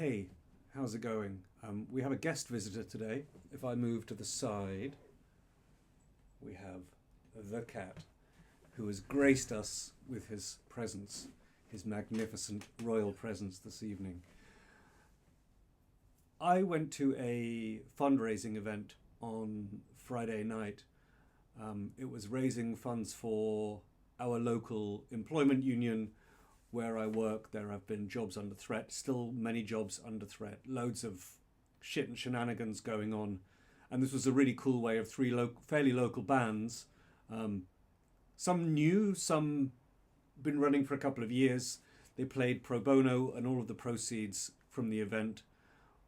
Hey, how's it going? We have a guest visitor today. If I move to the side, we have the cat who has graced us with his presence, his magnificent royal presence this evening. I went to a fundraising event on Friday night. It was raising funds for our local employment union where I work. There have been jobs under threat, still many jobs under threat, loads of shit and shenanigans going on. And this was a really cool way of three fairly local bands, some new, some been running for a couple of years. They played pro bono, and all of the proceeds from the event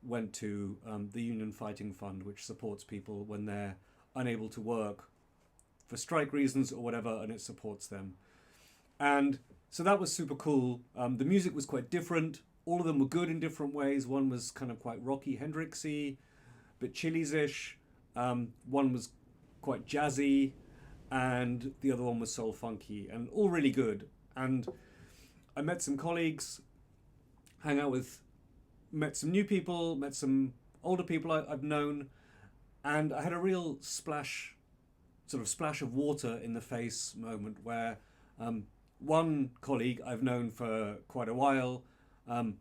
went to the Union Fighting Fund, which supports people when they're unable to work for strike reasons or whatever, and it supports them. And so that was super cool. The music was quite different. All of them were good in different ways. One was kind of quite rocky, Hendrixy, bit Chili's-ish. One was quite jazzy, and the other one was soul funky, and all really good. And I met some colleagues, met some new people, met some older people I've known, and I had a real splash of water in the face moment where one colleague I've known for quite a while, and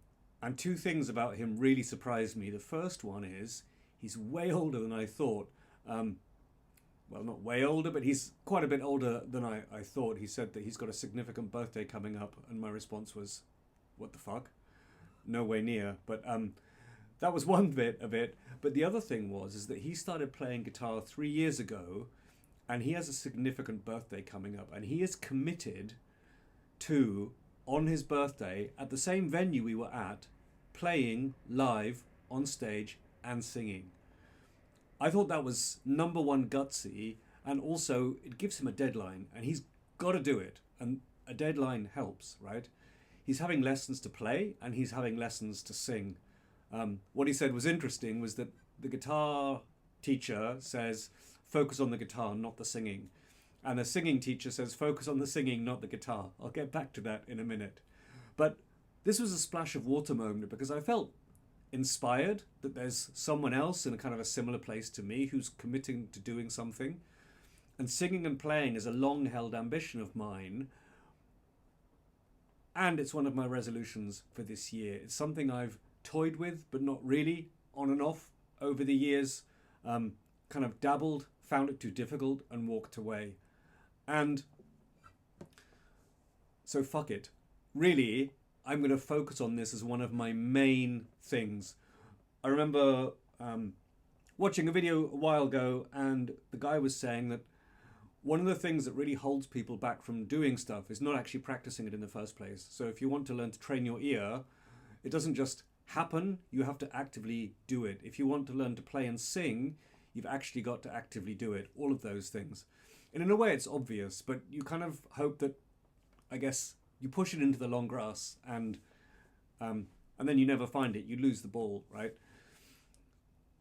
two things about him really surprised me. The first one is he's way older than I thought. Well, not way older, but he's quite a bit older than I thought. He said that he's got a significant birthday coming up, and my response was, what the fuck? No way near. But that was one bit of it. But the other thing is that he started playing guitar 3 years ago, and he has a significant birthday coming up, and he is committed to, on his birthday, at the same venue we were at, playing live on stage and singing. I thought that was number one gutsy, and also it gives him a deadline, and he's got to do it, and a deadline helps, right? He's having lessons to play, and he's having lessons to sing. What he said was interesting was that the guitar teacher says, focus on the guitar, not the singing. And the singing teacher says, focus on the singing, not the guitar. I'll get back to that in a minute. But this was a splash of water moment because I felt inspired that there's someone else in a kind of a similar place to me who's committing to doing something. And singing and playing is a long-held ambition of mine. And it's one of my resolutions for this year. It's something I've toyed with, but not really, on and off over the years. Kind of dabbled, found it too difficult, and walked away. And so fuck it. Really, I'm going to focus on this as one of my main things. I remember watching a video a while ago, and the guy was saying that one of the things that really holds people back from doing stuff is not actually practicing it in the first place. So if you want to learn to train your ear, it doesn't just happen, you have to actively do it. If you want to learn to play and sing, you've actually got to actively do it. All of those things. And in a way it's obvious, but you kind of hope that, I guess, you push it into the long grass and then you never find it. You lose the ball, right?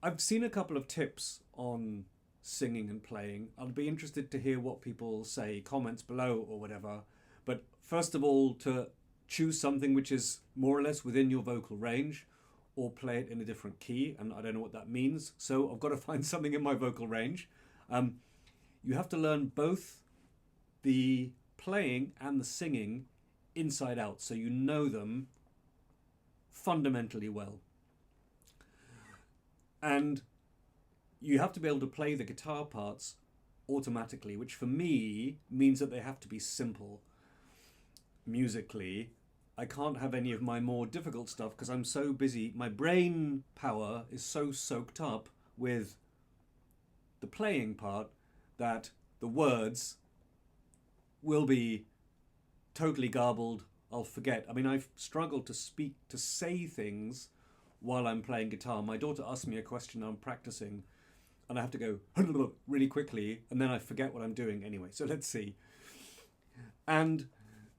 I've seen a couple of tips on singing and playing. I'll be interested to hear what people say, comments below or whatever. But first of all, to choose something which is more or less within your vocal range, or play it in a different key, and I don't know what that means, so I've got to find something in my vocal range. You have to learn both the playing and the singing inside out, so you know them fundamentally well. And you have to be able to play the guitar parts automatically, which for me means that they have to be simple musically. I can't have any of my more difficult stuff because I'm so busy. My brain power is so soaked up with the playing part that the words will be totally garbled. I'll forget. I mean, I've struggled to say things while I'm playing guitar. My daughter asked me a question I'm practicing, and I have to go really quickly, and then I forget what I'm doing anyway. So let's see. And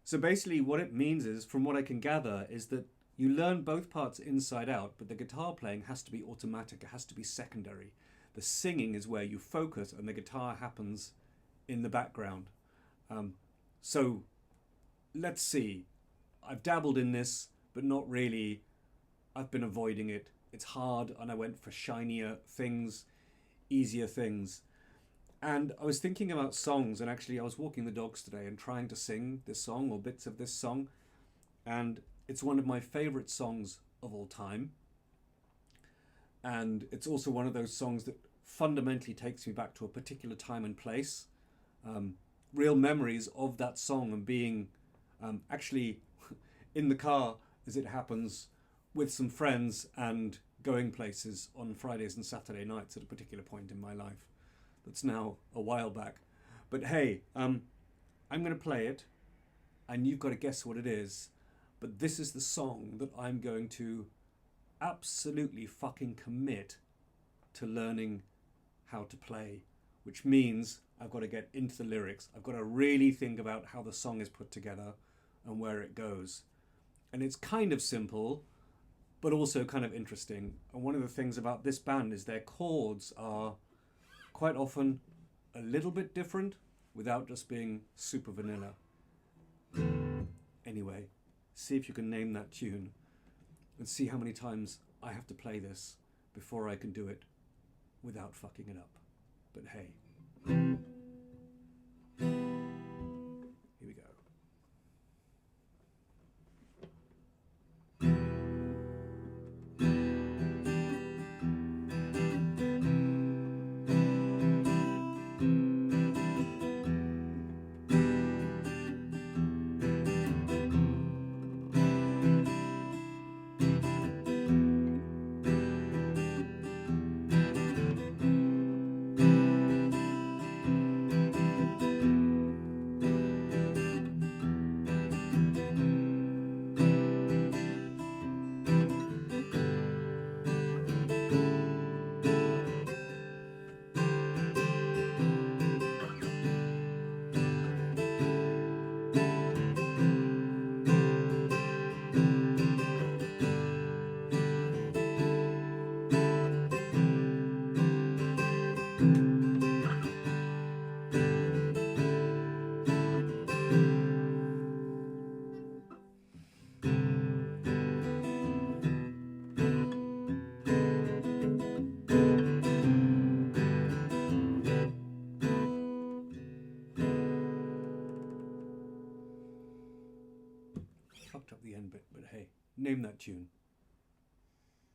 so basically what it means is, from what I can gather, is that you learn both parts inside out, but the guitar playing has to be automatic. It has to be secondary. The singing is where you focus, and the guitar happens in the background. So let's see. I've dabbled in this, but not really I've been avoiding it. It's hard, and I went for shinier things, easier things. And I was thinking about songs, and actually, I was walking the dogs today and trying to sing this song or bits of this song, and it's one of my favorite songs of all time. And it's also one of those songs that fundamentally takes me back to a particular time and place. Um, Real memories of that song and being actually in the car as it happens with some friends and going places on Fridays and Saturday nights at a particular point in my life. That's now a while back. But hey, I'm going to play it and you've got to guess what it is. But this is the song that I'm going to absolutely fucking commit to learning how to play, which means I've got to get into the lyrics. I've got to really think about how the song is put together and where it goes. And it's kind of simple, but also kind of interesting. And one of the things about this band is their chords are quite often a little bit different without just being super vanilla. Anyway, see if you can name that tune and see how many times I have to play this before I can do it without fucking it up. But hey, here we go. Fucked up the end bit, but hey, name that tune.